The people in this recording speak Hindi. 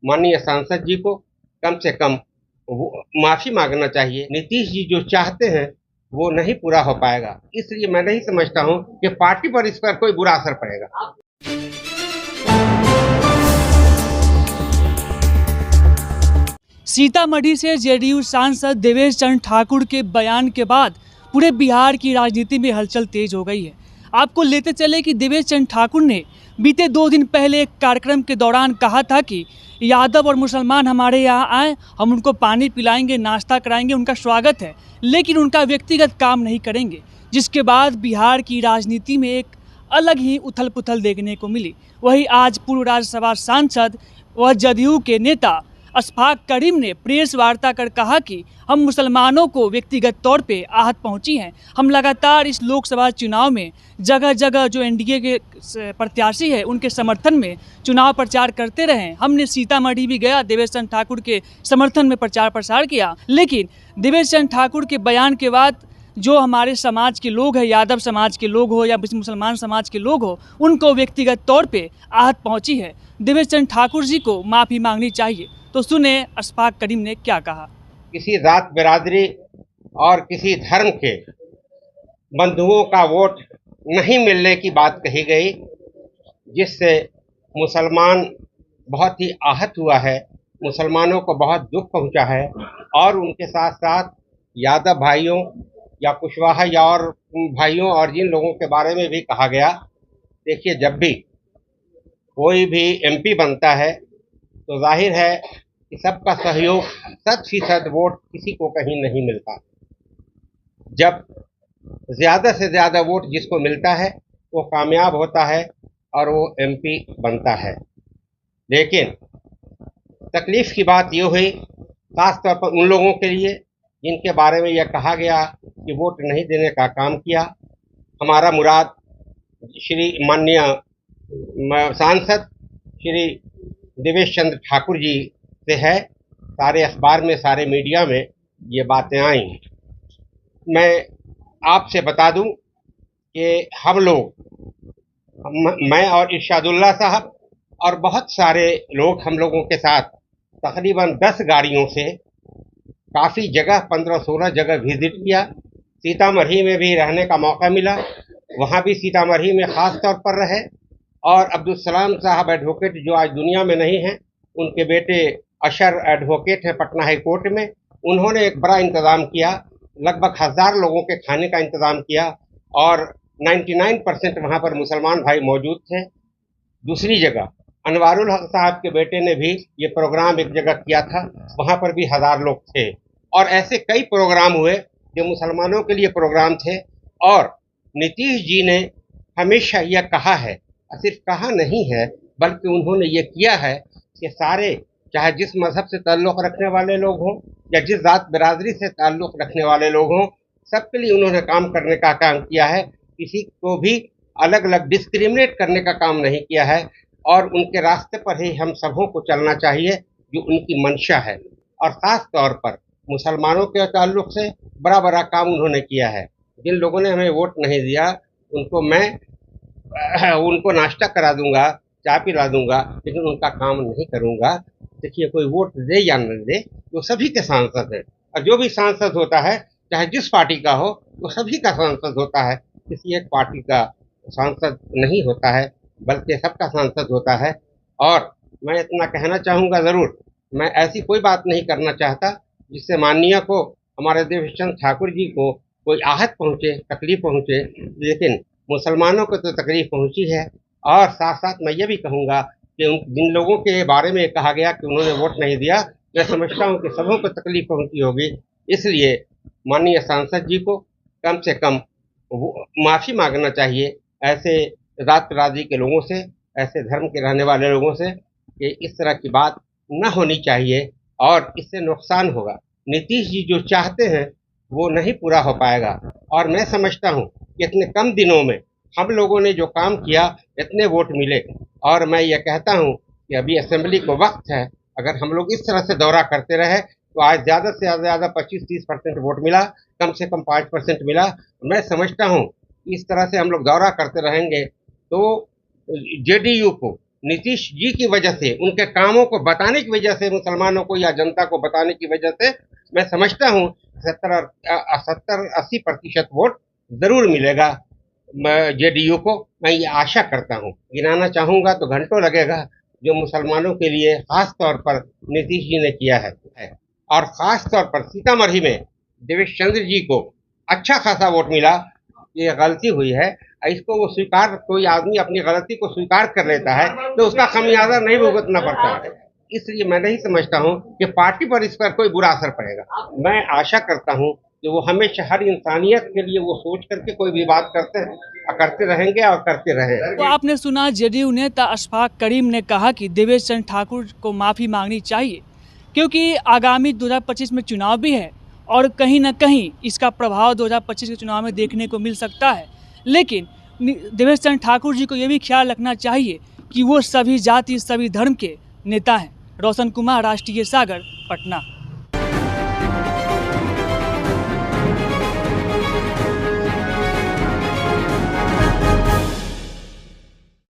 माननीय सांसद जी को कम से कम माफी मांगना चाहिए। नीतीश जी जो चाहते हैं वो नहीं पूरा हो पाएगा, इसलिए मैं नहीं समझता हूं कि पार्टी पर इस पर कोई बुरा असर पड़ेगा। सीतामढ़ी से जेडीयू सांसद देवेश चंद्र ठाकुर के बयान के बाद पूरे बिहार की राजनीति में हलचल तेज हो गई है। आपको लेते चले कि देवेश चंद्र ठाकुर ने बीते 2 दिन पहले एक कार्यक्रम के दौरान कहा था कि यादव और मुसलमान हमारे यहाँ आए, हम उनको पानी पिलाएंगे, नाश्ता कराएंगे, उनका स्वागत है, लेकिन उनका व्यक्तिगत काम नहीं करेंगे। जिसके बाद बिहार की राजनीति में एक अलग ही उथल पुथल देखने को मिली। वहीं आज पूर्व राज्यसभा सांसद व जदयू के नेता अशफाक करीम ने प्रेस वार्ता कर कहा कि हम मुसलमानों को व्यक्तिगत तौर पे आहत पहुंची हैं। हम लगातार इस लोकसभा चुनाव में जगह जगह जो एनडीए के प्रत्याशी है उनके समर्थन में चुनाव प्रचार करते रहे। हमने सीतामढ़ी भी गया, देवेश चंद्र ठाकुर के समर्थन में प्रचार प्रसार किया, लेकिन देवेश चंद्र ठाकुर के बयान के बाद जो हमारे समाज के लोग हैं, यादव समाज के लोग हो या मुसलमान समाज के लोग हो, उनको व्यक्तिगत तौर पे आहत पहुंची है। देवेश चंद्र ठाकुर जी को माफ़ी मांगनी चाहिए। तो सुने अशफाक करीम ने क्या कहा। किसी जात बिरादरी और किसी धर्म के बंधुओं का वोट नहीं मिलने की बात कही गई, जिससे मुसलमान बहुत ही आहत हुआ है, मुसलमानों को बहुत दुख पहुंचा है। और उनके साथ साथ यादव भाइयों या कुशवाहा या और भाइयों और जिन लोगों के बारे में भी कहा गया। देखिए, जब भी कोई भी एमपी बनता है तो जाहिर है कि सबका सहयोग 100% वोट किसी को कहीं नहीं मिलता। जब ज्यादा से ज्यादा वोट जिसको मिलता है वो कामयाब होता है और वो एमपी बनता है। लेकिन तकलीफ की बात ये हुई खासतौर पर उन लोगों के लिए जिनके बारे में यह कहा गया कि वोट नहीं देने का काम किया। हमारा मुराद श्री माननीय सांसद श्री देवेश चंद्र ठाकुर जी से है। सारे अखबार में, सारे मीडिया में ये बातें आई। मैं आपसे बता दूं कि हम लोग, मैं और इरशादुल्ला साहब और बहुत सारे लोग हम लोगों के साथ तकरीबन 10 गाड़ियों से काफ़ी जगह 15-16 जगह विजिट किया। सीतामढ़ी में भी रहने का मौका मिला, वहाँ भी सीतामढ़ी में ख़ास तौर पर रहे। और अब्दुल सलाम साहब एडवोकेट जो आज दुनिया में नहीं हैं, उनके बेटे अशर एडवोकेट है पटना हाई कोर्ट में, उन्होंने एक बड़ा इंतज़ाम किया, लगभग 1000 लोगों के खाने का इंतज़ाम किया और 99% वहाँ पर मुसलमान भाई मौजूद थे। दूसरी जगह अनवारुल हक साहब के बेटे ने भी ये प्रोग्राम एक जगह किया था, वहाँ पर भी 1000 लोग थे। और ऐसे कई प्रोग्राम हुए जो मुसलमानों के लिए प्रोग्राम थे। और नीतीश जी ने हमेशा यह कहा है, सिर्फ कहा नहीं है बल्कि उन्होंने ये किया है कि सारे, चाहे जिस मजहब से ताल्लुक़ रखने वाले लोग हों या जिस जात बिरादरी से ताल्लुक़ रखने वाले लोग हों, सबके लिए उन्होंने काम करने का काम किया है। किसी को भी अलग अलग डिस्क्रिमिनेट करने का काम नहीं किया है और उनके रास्ते पर ही हम सबों को चलना चाहिए जो उनकी मंशा है। और ख़ास तौर पर मुसलमानों के ताल्लुक़ से बड़ा बड़ा काम उन्होंने किया है। जिन लोगों ने हमें वोट नहीं दिया उनको नाश्ता करा दूंगा, चाय पिला दूंगा, लेकिन उनका काम नहीं करूंगा। देखिए, कोई वोट दे या न दे, वो सभी के सांसद है और जो भी सांसद होता है चाहे जिस पार्टी का हो वो सभी का सांसद होता है, किसी एक पार्टी का सांसद नहीं होता है बल्कि सबका सांसद होता है। और मैं इतना कहना चाहूँगा, ज़रूर मैं ऐसी कोई बात नहीं करना चाहता जिससे माननीय को, हमारे देवेश चंद्र ठाकुर जी को कोई आहत पहुँचे, तकलीफ पहुँचे, लेकिन मुसलमानों को तो तकलीफ पहुँची है। और साथ साथ मैं ये भी कहूँगा कि उन जिन लोगों के बारे में कहा गया कि उन्होंने वोट नहीं दिया, मैं समझता हूँ कि सबों को तकलीफ पहुँची होगी। इसलिए माननीय सांसद जी को कम से कम माफ़ी मांगना चाहिए ऐसे जात बिरादरी के लोगों से, ऐसे धर्म के रहने वाले लोगों से, कि इस तरह की बात न होनी चाहिए और इससे नुकसान होगा। नीतीश जी जो चाहते हैं वो नहीं पूरा हो पाएगा। और मैं समझता हूँ कि इतने कम दिनों में हम लोगों ने जो काम किया, इतने वोट मिले। और मैं ये कहता हूँ कि अभी असेंबली को वक्त है, अगर हम लोग इस तरह से दौरा करते रहे तो आज ज़्यादा से ज़्यादा 25-30% वोट मिला, कम से कम 5% मिला। मैं समझता हूँ इस तरह से हम लोग दौरा करते रहेंगे तो जेडीयू को नीतीश जी की वजह से, उनके कामों को बताने की वजह से, मुसलमानों को या जनता को बताने की वजह से मैं समझता हूँ 70-80% वोट जरूर मिलेगा जेडीयू को। मैं ये आशा करता हूँ, गिनाना चाहूंगा तो घंटों लगेगा, जो मुसलमानों के लिए खास तौर पर नीतीश जी ने किया है। और खास तौर पर सीतामढ़ी में देवेश चंद्र जी को अच्छा खासा वोट मिला। ये गलती हुई है, इसको वो स्वीकार, कोई आदमी अपनी गलती को स्वीकार कर लेता है तो उसका खमियाजा नहीं भुगतना पड़ता है। इसलिए मैं नहीं समझता हूँ कि पार्टी पर इस पर कोई बुरा असर पड़ेगा। मैं आशा करता हूँ कि वो हमेशा हर इंसानियत के लिए वो सोच करके कोई भी बात करते रहेंगे और करते रहे। तो आपने सुना जेडीयू नेता अशफाक करीम ने कहा कि देवेश चंद्र ठाकुर को माफ़ी मांगनी चाहिए, क्योंकि आगामी 2025 में चुनाव भी है और कहीं ना कहीं इसका प्रभाव 2025 के चुनाव में देखने को मिल सकता है। लेकिन देवेश चंद्र ठाकुर जी को ये भी ख्याल रखना चाहिए कि वो सभी जाति, सभी धर्म के नेता हैं। रोशन कुमार, राष्ट्रीय सागर, पटना।